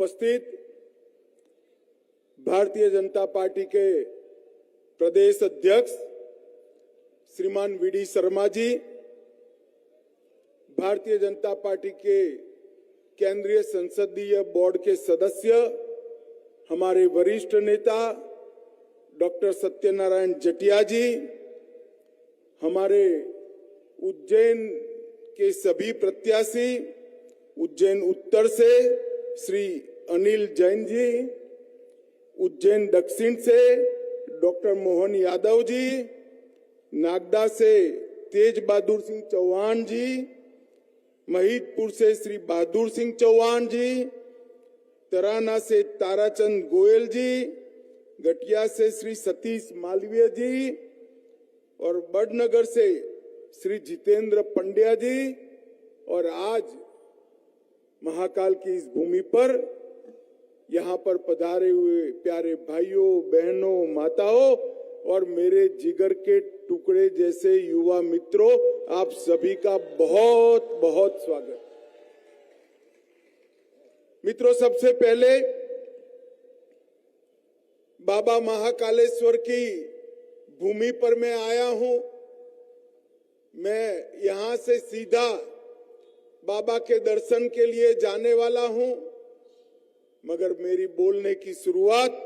उपस्थित भारतीय जनता पार्टी के प्रदेश अध्यक्ष श्रीमान वीडी शर्मा जी, भारतीय जनता पार्टी के केंद्रीय संसदीय बोर्ड के सदस्य, हमारे वरिष्ठ नेता डॉक्टर सत्यनारायण जटिया जी, हमारे उज्जैन के सभी प्रत्याशी, उज्जैन उत्तर से श्री अनिल जैन जी, उज्जैन दक्षिण से डॉक्टर मोहन यादव जी, नागदा से तेज बहादुर सिंह चौहान जी, महिदपुर से श्री बहादुर सिंह चौहान जी, तराना से ताराचंद गोयल जी, गटिया से श्री सतीश मालवीय जी और बड़नगर से श्री जितेंद्र पंड्या जी। और आज महाकाल की इस भूमि पर यहाँ पर पधारे हुए प्यारे भाइयों, बहनों, माताओं और मेरे जिगर के टुकड़े जैसे युवा मित्रों, आप सभी का बहुत बहुत स्वागत। मित्रों, सबसे पहले बाबा महाकालेश्वर की भूमि पर मैं आया हूं। मैं यहां से सीधा बाबा के दर्शन के लिए जाने वाला हूं, मगर मेरी बोलने की शुरुआत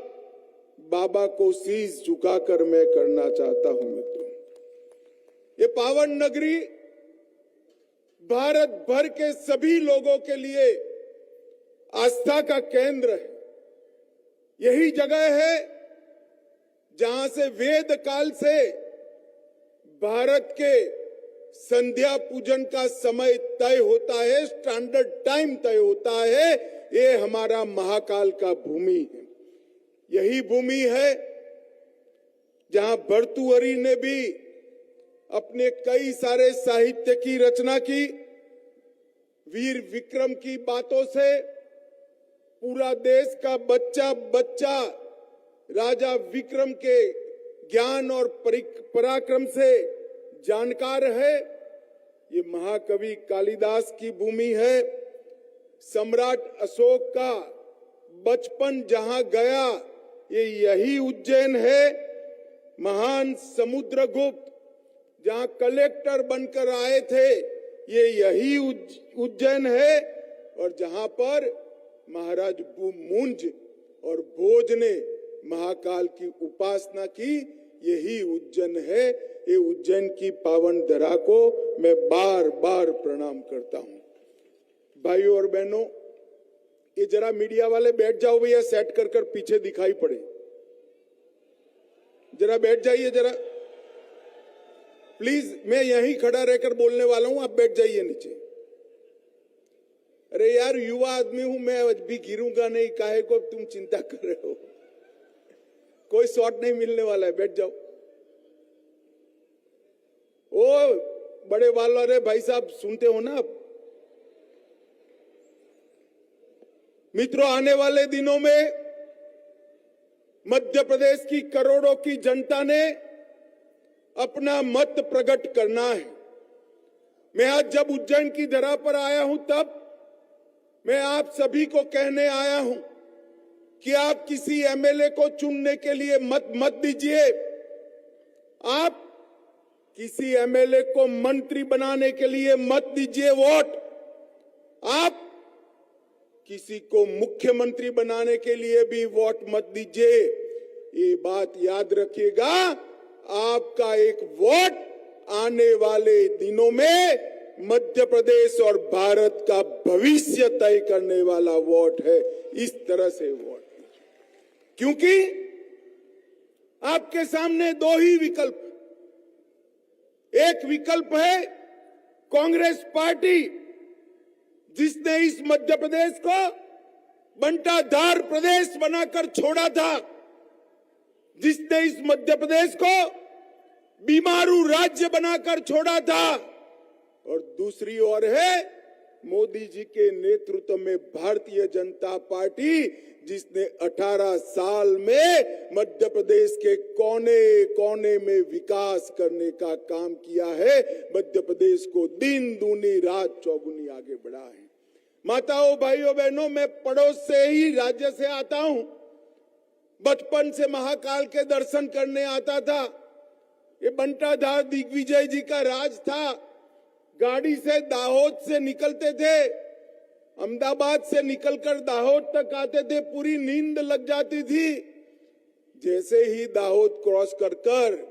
बाबा को शीश झुकाकर मैं करना चाहता हूं। मित्रों, ये पावन नगरी भारत भर के सभी लोगों के लिए आस्था का केंद्र है। यही जगह है जहां से वेद काल से भारत के संध्या पूजन का समय तय होता है, स्टैंडर्ड टाइम तय होता है। ये हमारा महाकाल का भूमि है। यही भूमि है जहां भर्तृहरि ने भी अपने कई सारे साहित्य की रचना की। वीर विक्रम की बातों से पूरा देश का बच्चा बच्चा राजा विक्रम के ज्ञान और पराक्रम से जानकार है। ये महाकवि कालिदास की भूमि है। सम्राट अशोक का बचपन जहां गया, ये यही उज्जैन है। महान समुद्रगुप्त जहां कलेक्टर बनकर आए थे, ये यही उज्जैन है। और जहां पर महाराज मुंज और भोज ने महाकाल की उपासना की, यही उज्जैन है। ये उज्जैन की पावन धरा को मैं बार बार प्रणाम करता हूं। भाइयों और बहनों, ये जरा मीडिया वाले बैठ जाओ भैया, सेट कर कर पीछे दिखाई पड़े। जरा बैठ जाइए जरा प्लीज, मैं यहीं खड़ा रहकर बोलने वाला हूं, आप बैठ जाइए नीचे। अरे यार, युवा आदमी हूं मैं, आज भी गिरूंगा नहीं, काहे को तुम चिंता कर रहे हो। कोई शॉट नहीं मिलने वाला है, बैठ जाओ। ओ बड़े बाल वाले भाई साहब, सुनते हो ना आप? मित्रों, आने वाले दिनों में मध्य प्रदेश की करोड़ों की जनता ने अपना मत प्रकट करना है। मैं आज जब उज्जैन की धरा पर आया हूं, तब मैं आप सभी को कहने आया हूं कि आप किसी एमएलए को चुनने के लिए मत दीजिए। आप किसी एमएलए को मंत्री बनाने के लिए मत दीजिए वोट। आप किसी को मुख्यमंत्री बनाने के लिए भी वोट मत दीजिए। ये बात याद रखिएगा, आपका एक वोट आने वाले दिनों में मध्य प्रदेश और भारत का भविष्य तय करने वाला वोट है। इस तरह से वोट, क्योंकि आपके सामने दो ही विकल्प। एक विकल्प है कांग्रेस पार्टी, जिसने इस मध्य प्रदेश को बंटाधार प्रदेश बनाकर छोड़ा था, जिसने इस मध्य प्रदेश को बीमारू राज्य बनाकर छोड़ा था। और दूसरी ओर है मोदी जी के नेतृत्व में भारतीय जनता पार्टी, जिसने 18 साल में मध्य प्रदेश के कोने कोने में विकास करने का काम किया है। मध्य प्रदेश को दिन दूनी रात चौगुनी आगे बढ़ा है। माताओं, भाइयों, बहनों, मैं पड़ोस से ही राज्य से आता हूं। बचपन से महाकाल के दर्शन करने आता था। ये बंटाधार दिग्विजय जी का राज था। गाड़ी से दाहोद से निकलते थे, अहमदाबाद से निकलकर दाहोद तक आते थे, पूरी नींद लग जाती थी। जैसे ही दाहोद क्रॉस कर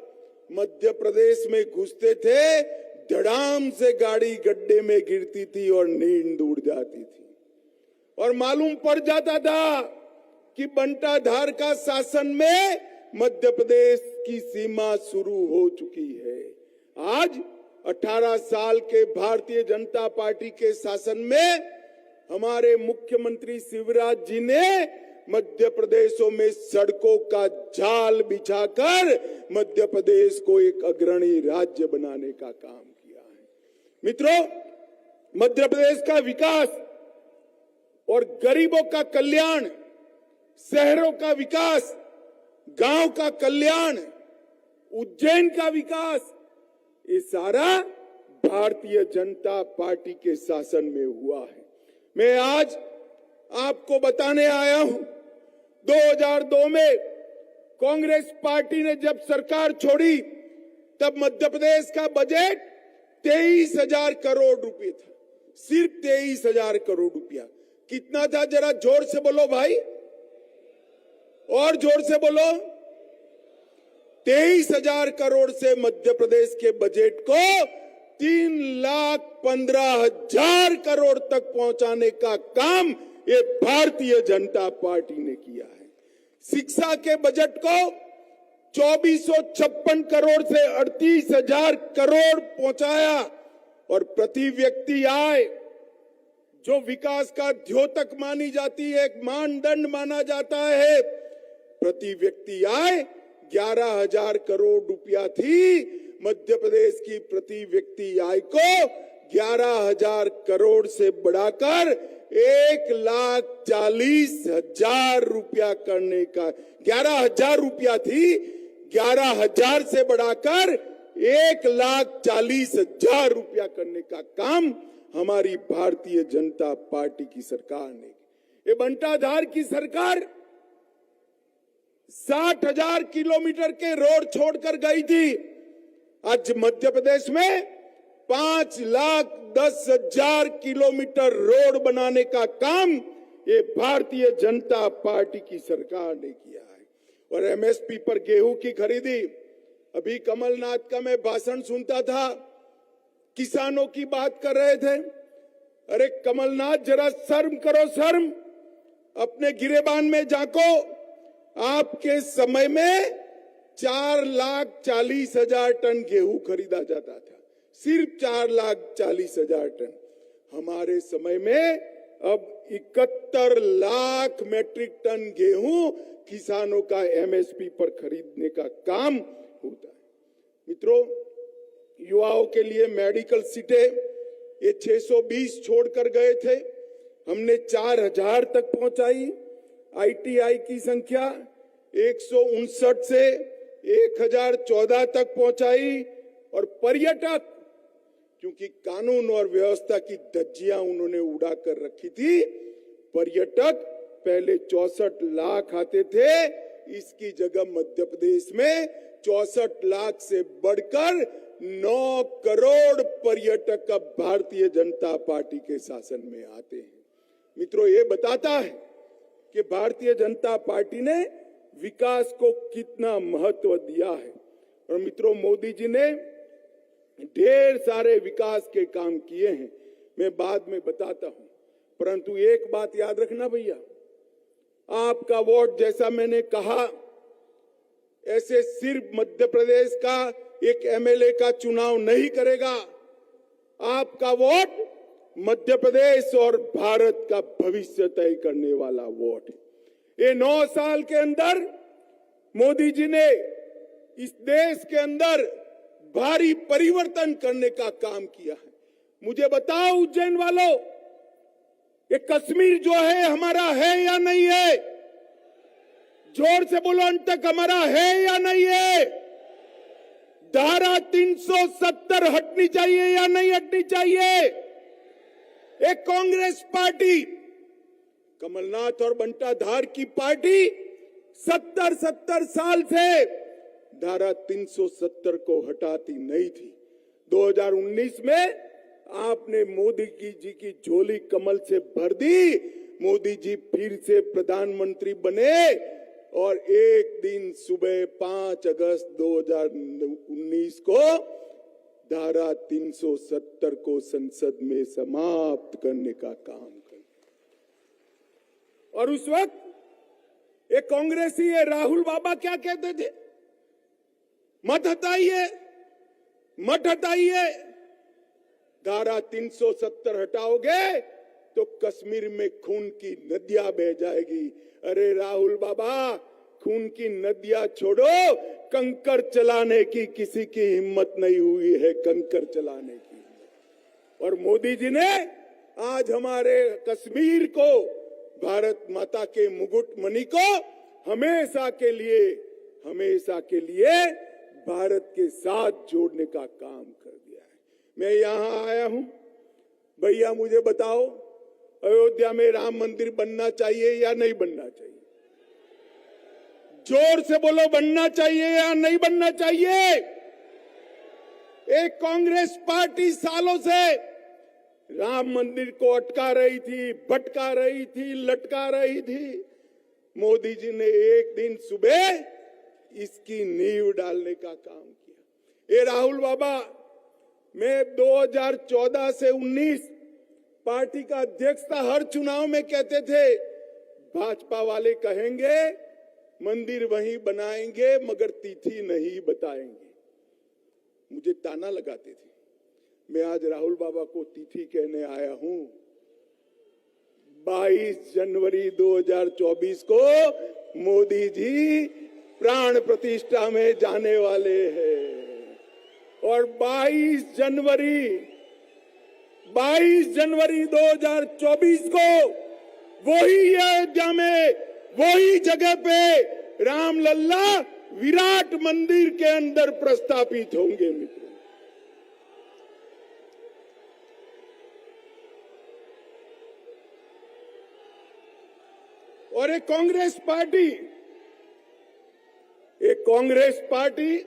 मध्य प्रदेश में घुसते थे, धड़ाम से गाड़ी गड्ढे में गिरती थी और नींद उड़ जाती थी। और मालूम पड़ जाता था कि बंटाधार का शासन में मध्य प्रदेश की सीमा शुरू हो चुकी है। आज 18 साल के भारतीय जनता पार्टी के शासन में हमारे मुख्यमंत्री शिवराज जी ने मध्य प्रदेशों में सड़कों का जाल बिछाकर मध्य प्रदेश को एक अग्रणी राज्य बनाने का काम किया है। मित्रों, मध्य प्रदेश का विकास और गरीबों का कल्याण, शहरों का विकास, गांव का कल्याण, उज्जैन का विकास, ये सारा भारतीय जनता पार्टी के शासन में हुआ है। मैं आज आपको बताने आया हूं, 2002 में कांग्रेस पार्टी ने जब सरकार छोड़ी तब मध्य प्रदेश का बजट 23,000 करोड़ रुपए था। सिर्फ 23,000 करोड़ रुपया। कितना था? जरा जोर से बोलो भाई, और जोर से बोलो। 23,000 करोड़ से मध्य प्रदेश के बजट को 3,15,000 करोड़ तक पहुंचाने का काम ये भारतीय जनता पार्टी ने किया है। शिक्षा के बजट को 2,456 करोड़ से 38,000 करोड़ पहुंचाया। और प्रति व्यक्ति आय, जो विकास का द्योतक मानी जाती है, एक मानदंड माना जाता है, प्रति व्यक्ति आय 11,000 करोड़ रुपया थी। मध्य प्रदेश की प्रति व्यक्ति आय को 11,000 करोड़ से बढ़ाकर 1,40,000 रुपया करने का, 11,000 रुपया थी, 11,000 से बढ़ाकर 1,40,000 रुपया करने का काम हमारी भारतीय जनता पार्टी की सरकार ने। ये बंटाधार की सरकार 60,000 किलोमीटर के रोड छोड़कर गई थी। आज मध्य प्रदेश में 5,10,000 किलोमीटर रोड बनाने का काम ये भारतीय जनता पार्टी की सरकार ने किया है। और एमएसपी पर गेहूं की खरीदी, अभी कमलनाथ का मैं भाषण सुनता था, किसानों की बात कर रहे थे। अरे कमलनाथ, जरा शर्म करो, शर्म। अपने गिरेबान में झांको। आपके समय में 4,40,000 टन गेहूं खरीदा जाता था, सिर्फ 4,40,000 टन। हमारे समय में अब 71 लाख मैट्रिक टन गेहूं किसानों का एमएसपी पर खरीदने का काम होता है। मित्रों, युवाओं के लिए मेडिकल सीटें ये 620 छोड़कर गए थे, हमने 4,000 तक पहुंचाई। आईटीआई की संख्या 159 से 1,014 तक पहुंचाई। और पर्यटक, क्योंकि कानून और व्यवस्था की धज्जियां उन्होंने उड़ा कर रखी थी, पर्यटक पहले 64 लाख आते थे, इसकी जगह मध्य प्रदेश में 64 लाख से बढ़कर 9 करोड़ पर्यटक अब भारतीय जनता पार्टी के शासन में आते हैं। मित्रों, ये बताता है कि भारतीय जनता पार्टी ने विकास को कितना महत्व दिया है। और मित्रों, मोदी जी ने ढेर सारे विकास के काम किए हैं, मैं बाद में बताता हूं। परंतु एक बात याद रखना भैया, आपका वोट, जैसा मैंने कहा, ऐसे सिर्फ मध्य प्रदेश का एक एमएलए का चुनाव नहीं करेगा। आपका वोट मध्य प्रदेश और भारत का भविष्य तय करने वाला वोट है। ये 9 साल के अंदर मोदी जी ने इस देश के अंदर भारी परिवर्तन करने का काम किया है। मुझे बताओ उज्जैन वालों, ये कश्मीर जो है हमारा है या नहीं है? जोर से बोलो, अंत तक हमारा है या नहीं है? धारा 370 हटनी चाहिए या नहीं हटनी चाहिए? एक कांग्रेस पार्टी, कमलनाथ और बंटा धार की पार्टी 70 साल से धारा 370 को हटाती नहीं थी। 2019 में आपने मोदी जी की झोली कमल से भर दी। मोदी जी फिर से प्रधानमंत्री बने और एक दिन सुबह 5 अगस्त 2019 को धारा 370 को संसद में समाप्त करने का काम कर। और उस वक्त एक कांग्रेसी है राहुल बाबा क्या कहते थे? मत हटाइए, मत हटाइए, धारा 370 हटाओगे तो कश्मीर में खून की नदियां बह जाएगी। अरे राहुल बाबा, खून की नदियां छोड़ो, कंकर चलाने की किसी की हिम्मत नहीं हुई है, कंकर चलाने की। और मोदी जी ने आज हमारे कश्मीर को, भारत माता के मुकुट मणि को हमेशा के लिए भारत के साथ जोड़ने का काम कर दिया है। मैं यहां आया हूं, भैया मुझे बताओ, अयोध्या में राम मंदिर बनना चाहिए या नहीं बनना चाहिए? जोर से बोलो, बनना चाहिए या नहीं बनना चाहिए? एक कांग्रेस पार्टी सालों से राम मंदिर को अटका रही थी, भटका रही थी, लटका रही थी। मोदी जी ने एक दिन सुबह इसकी नींव डालने का काम किया। ये राहुल बाबा, मैं 2014 से 19 पार्टी का अध्यक्ष था। हर चुनाव में कहते थे भाजपा वाले कहेंगे मंदिर वहीं बनाएंगे मगर तिथि नहीं बताएंगे। मुझे ताना लगाते थे। मैं आज राहुल बाबा को तिथि कहने आया हूं। 22 जनवरी 2024 को मोदी जी प्राण प्रतिष्ठा में जाने वाले हैं और 22 जनवरी 2024 को वही अयोध्या में, वही जगह पे रामलल्ला विराट मंदिर के अंदर प्रस्थापित होंगे। मित्रों, और एक कांग्रेस पार्टी,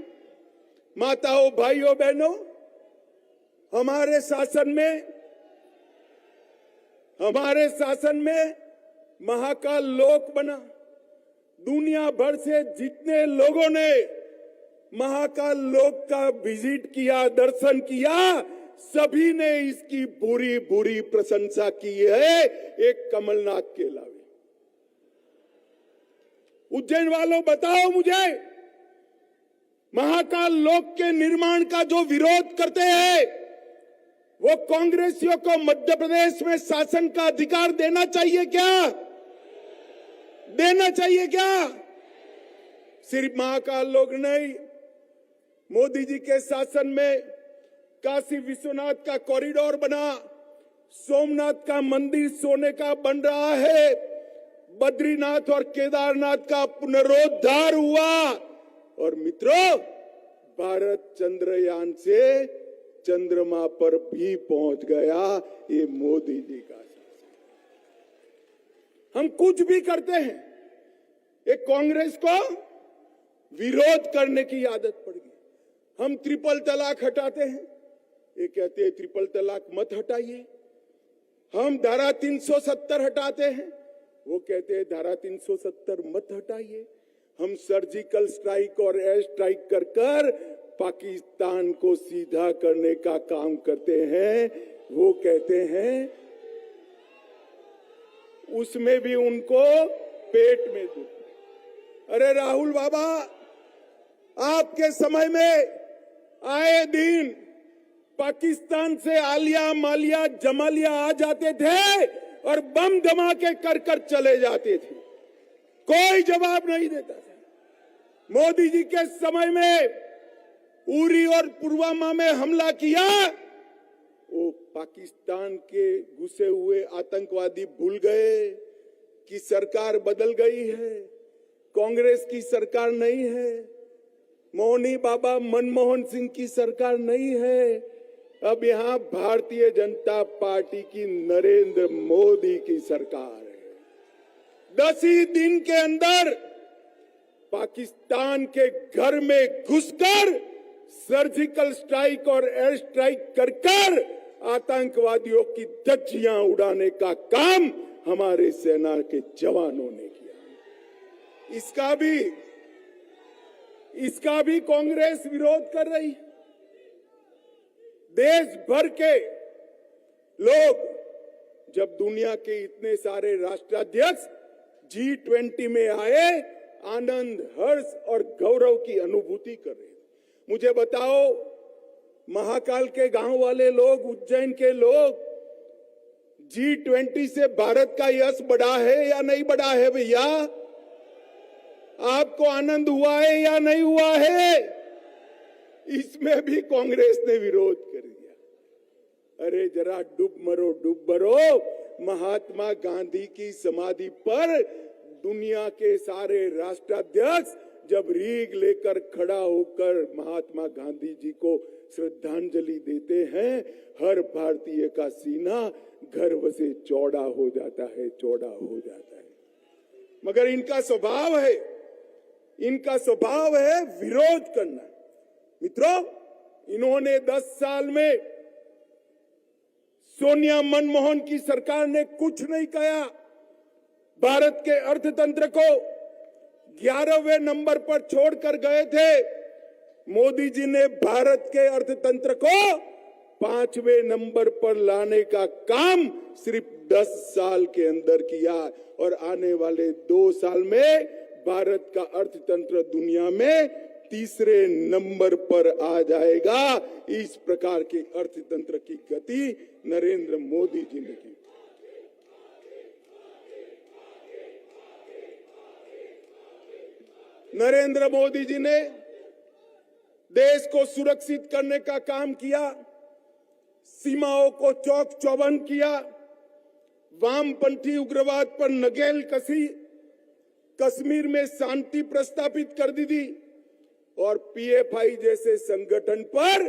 माताओं, भाइयों, बहनों, हमारे शासन में महाकाल लोक बना। दुनिया भर से जितने लोगों ने महाकाल लोक का विजिट किया, दर्शन किया, सभी ने इसकी बुरी बुरी प्रशंसा की है, एक कमलनाथ के अलावा। उज्जैन वालों, बताओ मुझे, महाकाल लोक के निर्माण का जो विरोध करते हैं, वो कांग्रेसियों को मध्य प्रदेश में शासन का अधिकार देना चाहिए क्या? देना चाहिए क्या? सिर्फ महाकाल लोक नहीं, मोदी जी के शासन में काशी विश्वनाथ का कॉरिडोर बना, सोमनाथ का मंदिर सोने का बन रहा है, बद्रीनाथ और केदारनाथ का पुनरोद्धार हुआ। और मित्रों, भारत चंद्रयान से चंद्रमा पर भी पहुंच गया। ये मोदी जी का शासन। हम कुछ भी करते हैं, एक कांग्रेस को विरोध करने की आदत पड़ गई। हम ट्रिपल तलाक हटाते हैं, ये कहते हैं ट्रिपल तलाक मत हटाइए। हम धारा 370 हटाते हैं, वो कहते हैं धारा 370 मत हटाइए। हम सर्जिकल स्ट्राइक और एयर स्ट्राइक कर पाकिस्तान को सीधा करने का काम करते हैं, वो कहते हैं उसमें भी उनको पेट में दुख। अरे राहुल बाबा, आपके समय में आए दिन पाकिस्तान से आलिया, मालिया, जमालिया आ जाते थे और बम धमाके कर चले जाते थे, कोई जवाब नहीं देता था। मोदी जी के समय में उरी और पुलवामा में हमला किया, वो पाकिस्तान के घुसे हुए आतंकवादी भूल गए कि सरकार बदल गई है, कांग्रेस की सरकार नहीं है, मौनी बाबा मनमोहन सिंह की सरकार नहीं है, अब यहां भारतीय जनता पार्टी की नरेंद्र मोदी की सरकार है। 10 ही दिन के अंदर पाकिस्तान के घर में घुसकर सर्जिकल स्ट्राइक और एयर स्ट्राइक कर आतंकवादियों की धज्जियां उड़ाने का काम हमारे सेना के जवानों ने किया। इसका भी कांग्रेस विरोध कर रही है। देश भर के लोग जब दुनिया के इतने सारे राष्ट्राध्यक्ष G20 में आए, आनंद, हर्ष और गौरव की अनुभूति कर रहे हैं। मुझे बताओ, महाकाल के गांव वाले लोग, उज्जैन के लोग, G20 से भारत का यश बढ़ा है या नहीं बढ़ा है भैया? आपको आनंद हुआ है या नहीं हुआ है? इसमें भी कांग्रेस ने विरोध कर दिया। अरे जरा डूब मरो। महात्मा गांधी की समाधि पर दुनिया के सारे राष्ट्राध्यक्ष जब रीग लेकर खड़ा होकर महात्मा गांधी जी को श्रद्धांजलि देते हैं, हर भारतीय का सीना गर्व से चौड़ा हो जाता है। मगर इनका स्वभाव है विरोध करना। मित्रों, इन्होंने 10 साल में सोनिया मनमोहन की सरकार ने कुछ नहीं किया। भारत के अर्थतंत्र को 11वें नंबर पर छोड़कर गए थे। मोदी जी ने भारत के अर्थतंत्र को 5वें नंबर पर लाने का काम सिर्फ 10 साल के अंदर किया और आने वाले 2 साल में भारत का अर्थतंत्र दुनिया में 3रे नंबर पर आ जाएगा। इस प्रकार के अर्थतंत्र की गति नरेंद्र मोदी जी ने की। नरेंद्र मोदी जी ने देश को सुरक्षित करने का काम किया, सीमाओं को चौक चौबंद किया, वामपंथी उग्रवाद पर नकेल कसी, कश्मीर में शांति प्रस्तापित कर दी थी और PFI जैसे संगठन पर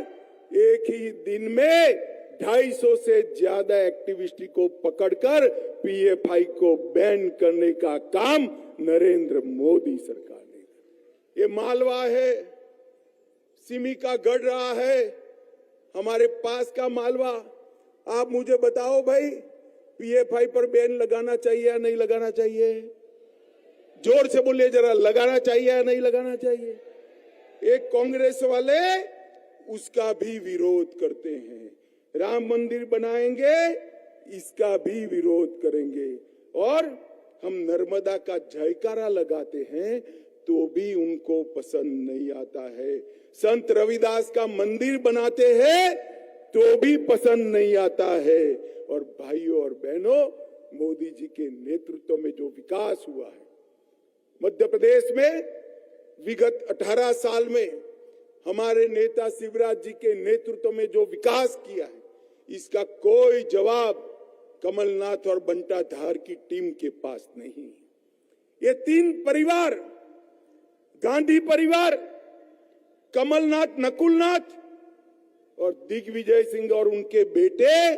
एक ही दिन में 250 से ज्यादा एक्टिविस्ट को पकड़कर PFI को बैन करने का काम नरेंद्र मोदी सरकार ने। ये मालवा है, सिमी का गढ़ रहा है, हमारे पास का मालवा। आप मुझे बताओ भाई, PFI पर बैन लगाना चाहिए या नहीं लगाना चाहिए? जोर से बोलिए जरा, लगाना चाहिए या नहीं लगाना चाहिए? एक कांग्रेस वाले उसका भी विरोध करते हैं। राम मंदिर बनाएंगे, इसका भी विरोध करेंगे। और हम नर्मदा का जयकारा लगाते हैं तो भी उनको पसंद नहीं आता है। संत रविदास का मंदिर बनाते हैं तो भी पसंद नहीं आता है। और भाइयों और बहनों, मोदी जी के नेतृत्व में जो विकास हुआ है मध्य प्रदेश में, विगत 18 साल में हमारे नेता शिवराज जी के नेतृत्व में जो विकास किया है, इसका कोई जवाब कमलनाथ और बंटा धार की टीम के पास नहीं। ये 3 परिवार, गांधी परिवार, कमलनाथ, नकुलनाथ और दिग्विजय सिंह और उनके बेटे,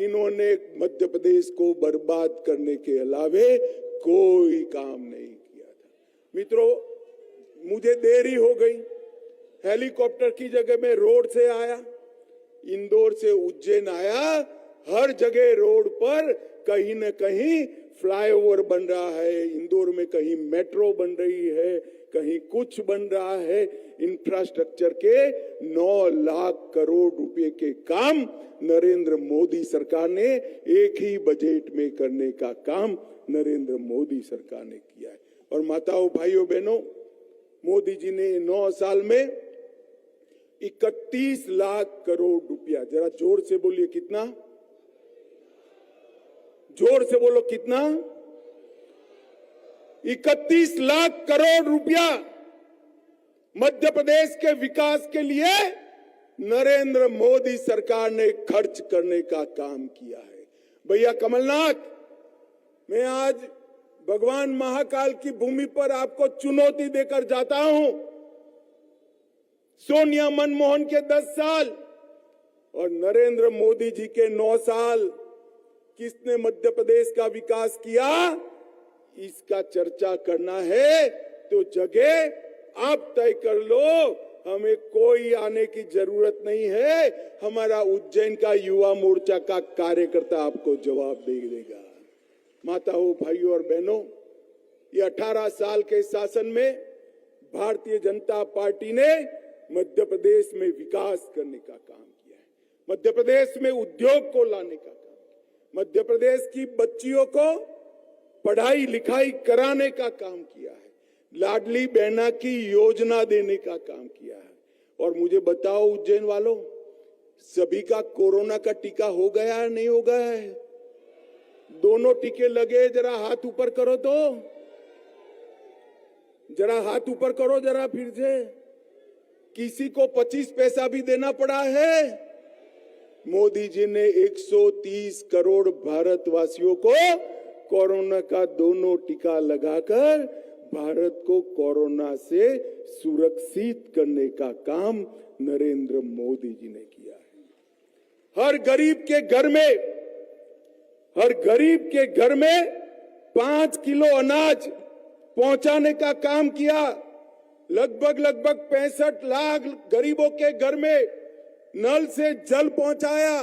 इन्होंने मध्य प्रदेश को बर्बाद करने के अलावे कोई काम नहीं किया था। मित्रों, मुझे देरी हो गई। हेलीकॉप्टर की जगह में रोड से आया, इंदौर से उज्जैन आया। हर जगह रोड पर कहीं न कहीं फ्लाईओवर बन रहा है, इंदौर में कहीं मेट्रो बन रही है, कहीं कुछ बन रहा है। इंफ्रास्ट्रक्चर के 9 लाख करोड़ रुपए के काम नरेंद्र मोदी सरकार ने एक ही बजट में करने का काम नरेंद्र मोदी सरकार ने किया है। और माताओं, भाइयों, बहनों, मोदी जी ने 9 साल में 31 लाख करोड़ रुपया, जरा जोर से बोलिए कितना? जोर से बोलो कितना? 31 लाख करोड़ रुपया मध्य प्रदेश के विकास के लिए नरेंद्र मोदी सरकार ने खर्च करने का काम किया है। भैया कमलनाथ, मैं आज भगवान महाकाल की भूमि पर आपको चुनौती देकर जाता हूं। सोनिया मनमोहन के 10 साल, और नरेंद्र मोदी जी के 9 साल किसने मध्य प्रदेश का विकास किया, इसका चर्चा करना है तो जगह आप तय कर लो। हमें कोई आने की जरूरत नहीं है। हमारा उज्जैन का युवा मोर्चा का कार्यकर्ता आपको जवाब दे देगा। माताओं, भाइयों और बहनों, ये 18 साल के शासन में भारतीय जनता पार्टी ने मध्य प्रदेश में विकास करने का काम किया है, मध्य प्रदेश में उद्योग को लाने का काम, मध्य प्रदेश की बच्चियों को पढ़ाई लिखाई कराने का काम किया है, लाडली बहना की योजना देने का काम किया है। और मुझे बताओ उज्जैन वालों, सभी का कोरोना का टीका हो गया है नहीं हो गया है? दोनों टीके लगे? जरा हाथ ऊपर करो तो, जरा हाथ ऊपर करो जरा फिर से। किसी को 25 पैसा भी देना पड़ा है? मोदी जी ने 130 करोड़ भारतवासियों को कोरोना का दोनों टीका लगाकर भारत को कोरोना से सुरक्षित करने का काम नरेंद्र मोदी जी ने किया है। हर गरीब के घर में 5 किलो अनाज पहुंचाने का काम किया। लगभग 65 लाख गरीबों के घर में नल से जल पहुंचाया।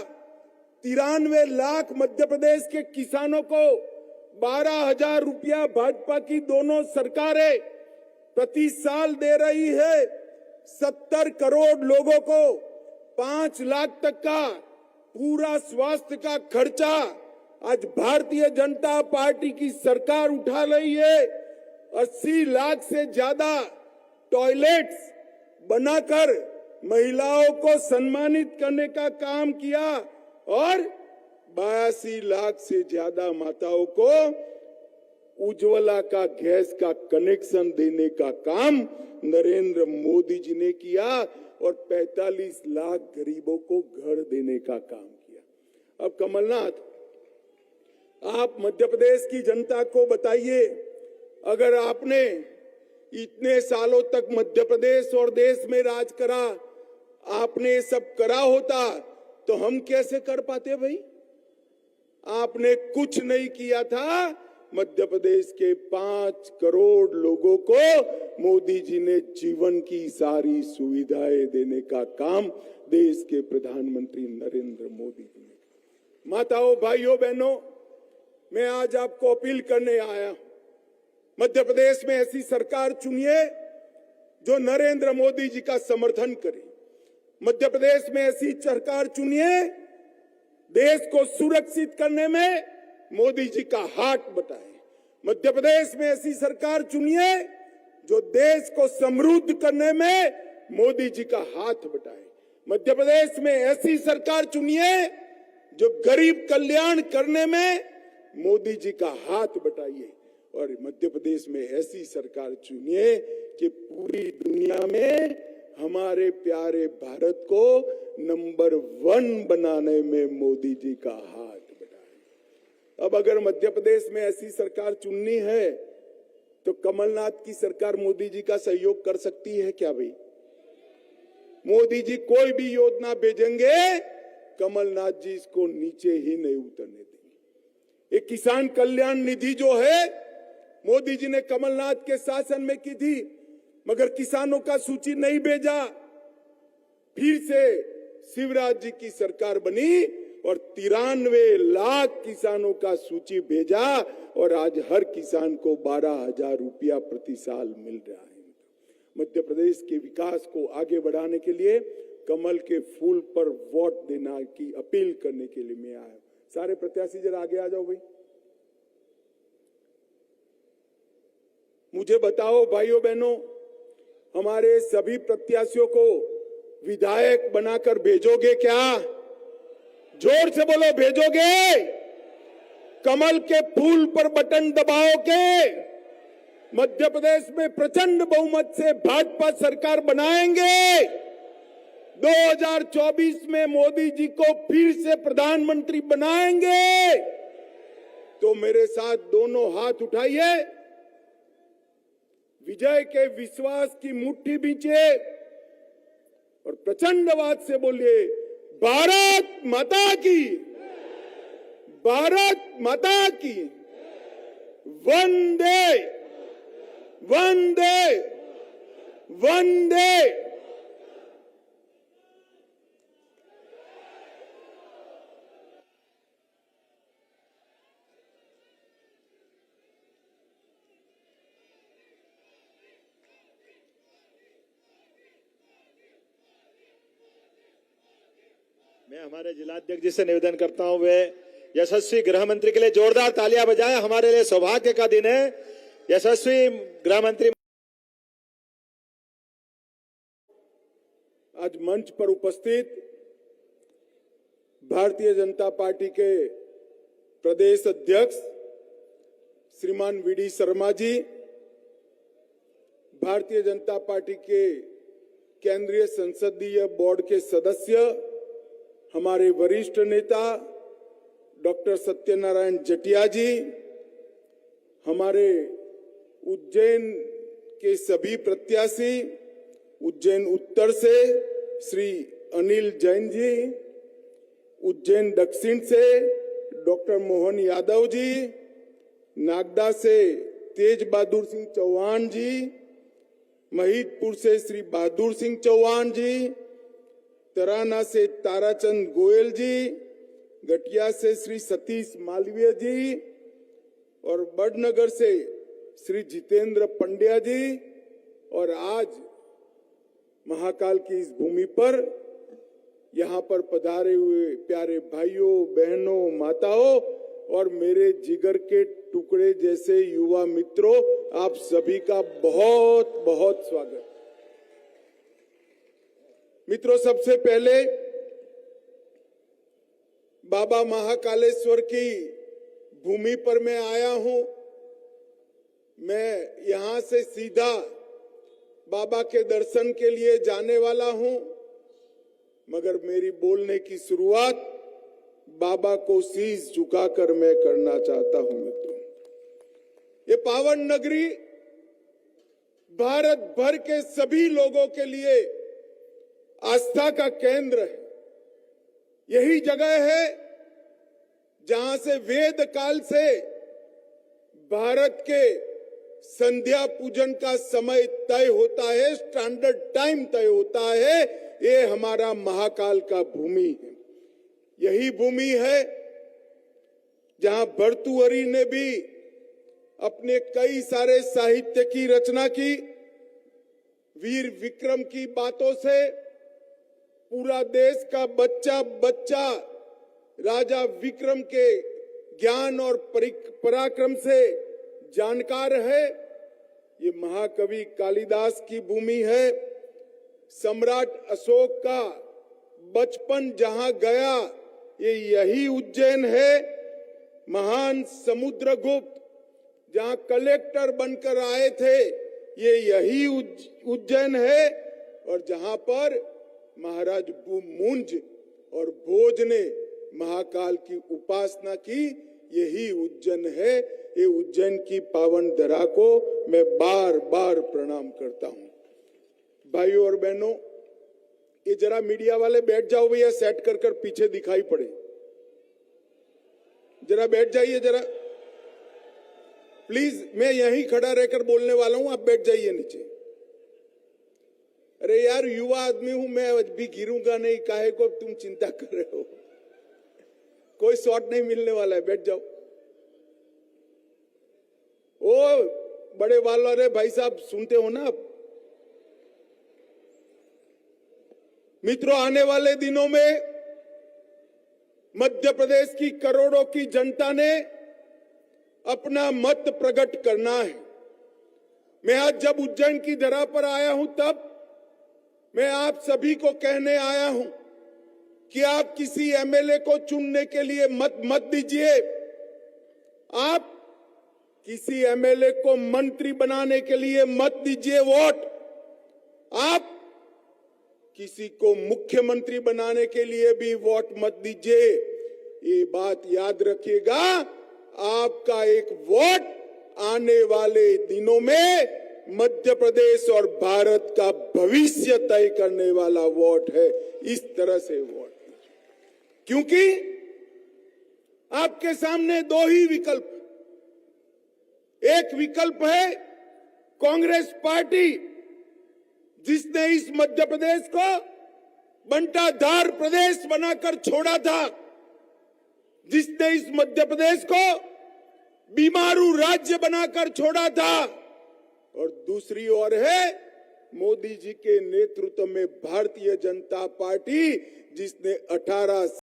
93 लाख मध्य प्रदेश के किसानों को 12,000 रुपया भाजपा की दोनों सरकारें प्रति साल दे रही है। 70 करोड़ लोगों को 5 लाख तक का पूरा स्वास्थ्य का खर्चा आज भारतीय जनता पार्टी की सरकार उठा रही है। 80 लाख से ज्यादा टॉयलेट्स बनाकर महिलाओं को सम्मानित करने का काम किया और 82 लाख से ज्यादा माताओं को उज्ज्वला का गैस का कनेक्शन देने का काम नरेंद्र मोदी जी ने किया और 45 लाख गरीबों को घर देने का काम किया। अब कमलनाथ, आप मध्य प्रदेश की जनता को बताइए, अगर आपने इतने सालों तक मध्य प्रदेश और देश में राज करा, आपने सब करा होता तो हम कैसे कर पाते भाई? आपने कुछ नहीं किया था। मध्य प्रदेश के 5 करोड़ लोगों को मोदी जी ने जीवन की सारी सुविधाएं देने का काम देश के प्रधानमंत्री नरेंद्र मोदी जी ने। माताओं, भाइयों, बहनों, मैं आज आपको अपील करने आया, मध्य प्रदेश में ऐसी सरकार चुनिए जो नरेंद्र मोदी जी का समर्थन करे। मध्य प्रदेश में ऐसी सरकार चुनिए देश को सुरक्षित करने में मोदी जी का हाथ बटाए। मध्य प्रदेश में ऐसी सरकार चुनिए जो देश को समृद्ध करने में मोदी जी का हाथ बटाए। मध्य प्रदेश में ऐसी सरकार चुनिए जो गरीब कल्याण करने में मोदी जी का हाथ बटाइए। और मध्य प्रदेश में ऐसी सरकार चुनिए कि पूरी दुनिया में हमारे प्यारे भारत को नंबर 1 बनाने में मोदी जी का हाथ बढ़ाए। अब अगर मध्य प्रदेश में ऐसी सरकार चुननी है तो कमलनाथ की सरकार मोदी जी का सहयोग कर सकती है क्या भाई? मोदी जी कोई भी योजना भेजेंगे, कमलनाथ जी इसको नीचे ही नहीं उतरने देंगे। एक किसान कल्याण निधि जो है मोदी जी ने कमलनाथ के शासन में की थी, मगर किसानों का सूची नहीं भेजा। फिर से शिवराज जी की सरकार बनी और 93 लाख किसानों का सूची भेजा और आज हर किसान को 12,000 रुपया प्रति साल मिल रहा है। मध्य प्रदेश के विकास को आगे बढ़ाने के लिए कमल के फूल पर वोट देना की अपील करने के लिए मैं आया। सारे प्रत्याशी जरा आगे आ जाओ भाई। मुझे बताओ भाइयों बहनों, हमारे सभी प्रत्याशियों को विधायक बनाकर भेजोगे क्या? जोर से बोलो, भेजोगे? कमल के फूल पर बटन दबाओगे? मध्य प्रदेश में प्रचंड बहुमत से भाजपा सरकार बनाएंगे। 2024 में मोदी जी को फिर से प्रधानमंत्री बनाएंगे। तो मेरे साथ दोनों हाथ उठाइए, विजय के विश्वास की मुट्ठी बींचे और प्रचंड आवाज से बोलिए, भारत माता की, भारत माता की, वंदे वंदे वंदे। मैं हमारे जिलाध्यक्ष जी से निवेदन करता हूं वे यशस्वी गृह मंत्री के लिए जोरदार तालियां बजाएं। हमारे लिए सौभाग्य का दिन है। यशस्वी गृह मंत्री। आज मंच पर उपस्थित भारतीय जनता पार्टी के प्रदेश अध्यक्ष श्रीमान वीडी शर्मा जी, भारतीय जनता पार्टी के केंद्रीय संसदीय बोर्ड के सदस्य, हमारे वरिष्ठ नेता डॉक्टर सत्यनारायण जटिया जी, हमारे उज्जैन के सभी प्रत्याशी, उज्जैन उत्तर से श्री अनिल जैन जी, उज्जैन दक्षिण से डॉक्टर मोहन यादव जी, नागदा से तेज बहादुर सिंह चौहान जी, महिदपुर से श्री बहादुर सिंह चौहान जी, तराना से ताराचंद गोयल जी, गटिया से श्री सतीश मालवीय जी और बड़नगर से श्री जितेंद्र पंड्या जी। और आज महाकाल की इस भूमि पर यहाँ पर पधारे हुए प्यारे भाइयों, बहनों, माताओं और मेरे जिगर के टुकड़े जैसे युवा मित्रों, आप सभी का बहुत बहुत स्वागत। मित्रों, सबसे पहले बाबा महाकालेश्वर की भूमि पर मैं आया हूं। मैं यहां से सीधा बाबा के दर्शन के लिए जाने वाला हूं, मगर मेरी बोलने की शुरुआत बाबा को शीश झुकाकर मैं करना चाहता हूं। मित्रों, ये पावन नगरी भारत भर के सभी लोगों के लिए आस्था का केंद्र है। यही जगह है जहां से वेद काल से भारत के संध्या पूजन का समय तय होता है, स्टैंडर्ड टाइम तय होता है। ये हमारा महाकाल का भूमि है। यही भूमि है जहां भर्तृहरि ने भी अपने कई सारे साहित्य की रचना की। वीर विक्रम की बातों से पूरा देश का बच्चा बच्चा राजा विक्रम के ज्ञान और पराक्रम से जानकार है। ये महाकवि कालिदास की भूमि है। सम्राट अशोक का बचपन जहां गया, ये यही उज्जैन है। महान समुद्रगुप्त जहां कलेक्टर बनकर आए थे, ये यही उज्जैन है। और जहां पर महाराज मुंज और भोज ने महाकाल की उपासना की, यही उज्जैन है। ये उज्जैन की पावन धरा को मैं बार बार प्रणाम करता हूं। भाइयों और बहनों, ये जरा मीडिया वाले बैठ जाओ भैया, सेट कर कर पीछे दिखाई पड़े। जरा बैठ जाइए जरा प्लीज। मैं यहीं खड़ा रहकर बोलने वाला हूं, आप बैठ जाइए नीचे। अरे यार, युवा आदमी हूं मैं, भी गिरूंगा नहीं, काहे को तुम चिंता कर रहे हो। कोई शॉट नहीं मिलने वाला है, बैठ जाओ। ओ बड़े बाल वाले भाई साहब, सुनते हो ना आप? मित्रों, आने वाले दिनों में मध्य प्रदेश की करोड़ों की जनता ने अपना मत प्रकट करना है। मैं आज जब उज्जैन की धरा पर आया हूं, तब मैं आप सभी को कहने आया हूं कि आप किसी एमएलए को चुनने के लिए मत दीजिए। आप किसी एमएलए को मंत्री बनाने के लिए मत दीजिए वोट। आप किसी को मुख्यमंत्री बनाने के लिए भी वोट मत दीजिए। ये बात याद रखिएगा, आपका एक वोट आने वाले दिनों में मध्य प्रदेश और भारत का भविष्य तय करने वाला वोट है। इस तरह से वोट दीजिए। क्योंकि आपके सामने दो ही विकल्प। एक विकल्प है कांग्रेस पार्टी, जिसने इस मध्य प्रदेश को बंटाधार प्रदेश बनाकर छोड़ा था, जिसने इस मध्य प्रदेश को बीमारू राज्य बनाकर छोड़ा था, और दूसरी ओर है मोदी जी के नेतृत्व में भारतीय जनता पार्टी, जिसने 18